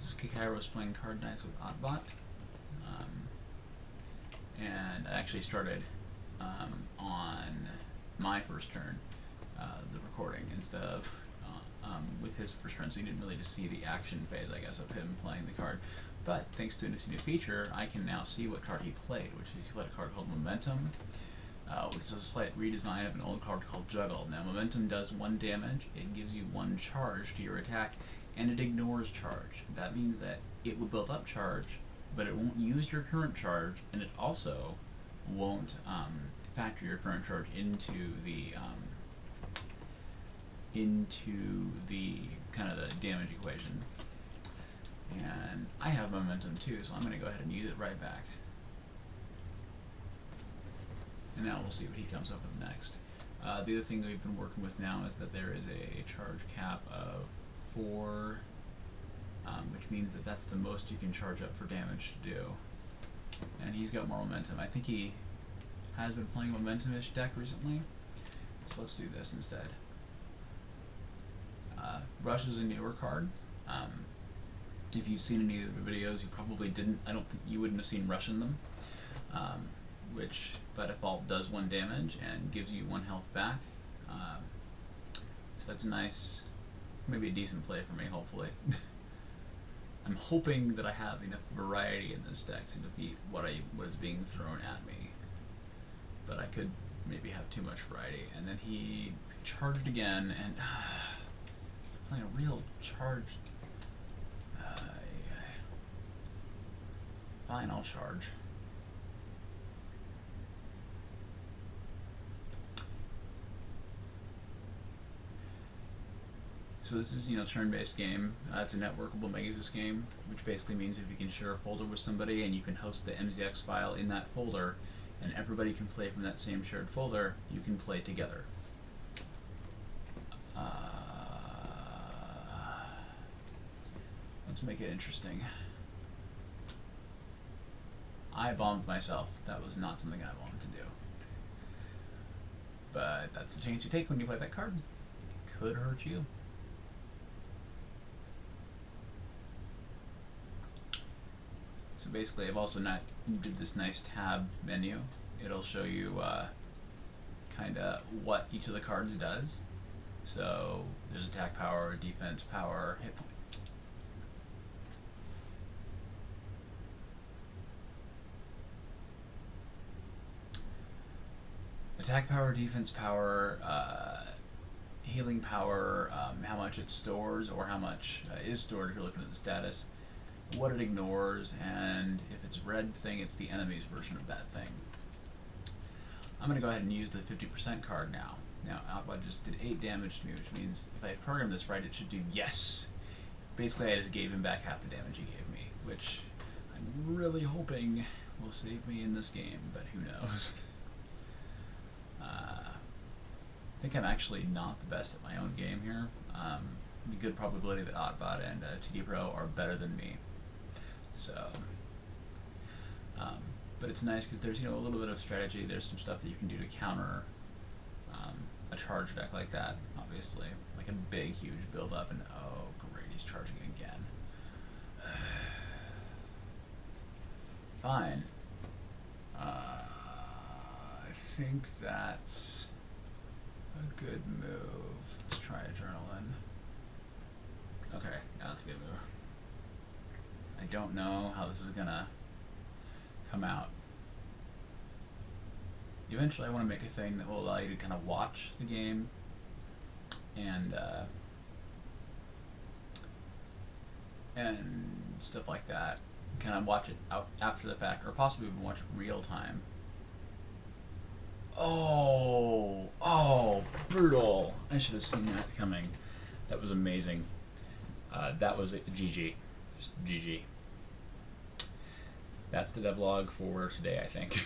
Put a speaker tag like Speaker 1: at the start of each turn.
Speaker 1: This is Kikairos playing Card Nights with Oddbot. Um, and I actually started on my first turn, the recording, instead of with his first turn, so you didn't really just see the action phase, I guess, of him playing the card. But thanks to this new feature, I can now see what card he played, which is he played a card called Momentum, which is a slight redesign of an old card called Juggle. Now, Momentum does 1 damage, it gives you 1 charge to your attack, and it ignores charge. That means that it will build up charge, but it won't use your current charge, and it also won't factor your current charge into the kind of the damage equation. And I have momentum too, so I'm going to go ahead and use it right back. And now we'll see what he comes up with next. The other thing that we've been working with now is that there is a charge cap of 4, which means that that's the most you can charge up for damage to do. And he's got more momentum. I think he has been playing a momentum-ish deck recently, so let's do this instead. Rush is a newer card. If you've seen any of the videos, you probably didn't. I don't think you wouldn't have seen Rush in them, which by default does 1 damage and gives you 1 health back. So that's nice, maybe a decent play for me, hopefully. I'm hoping that I have enough variety in this deck to defeat what is being thrown at me, but I could maybe have too much variety. And then he charged again, and playing a real charge. Fine, I'll charge. So this is, turn-based game. It's a networkable Megazus game, which basically means if you can share a folder with somebody and you can host the MZX file in that folder, and everybody can play from that same shared folder, you can play together. Let's make it interesting. I bombed myself. That was not something I wanted to do. But that's the chance you take when you play that card. It could hurt you. So basically, I've also did this nice tab menu. It'll show you kind of what each of the cards does. So there's attack power, defense power, hit point. Attack power, defense power, healing power, how much it stores or how much is stored if you're looking at the status, what it ignores, and if it's red thing, it's the enemy's version of that thing. I'm going to go ahead and use the 50% card now. Now, Outbot just did 8 damage to me, which means if I program this right, it should do yes. Basically, I just gave him back half the damage he gave me, which I'm really hoping will save me in this game, but who knows. I think I'm actually not the best at my own game here. The good probability that Oddbot and TD Pro are better than me. So, but it's nice because there's a little bit of strategy. There's some stuff that you can do to counter a charge deck like that. Obviously, like a big, huge build up, and oh great, he's charging again. Fine. I think that's a good move. Let's try Adrenaline. Okay, now that's a good move. I don't know how this is gonna come out. Eventually I want to make a thing that will allow you to kind of watch the game and stuff like that. Kind of watch it out after the fact, or possibly even watch it real time. Oh, brutal. I should have seen that coming. That was amazing. That was GG. Just GG. That's the devlog for today, I think.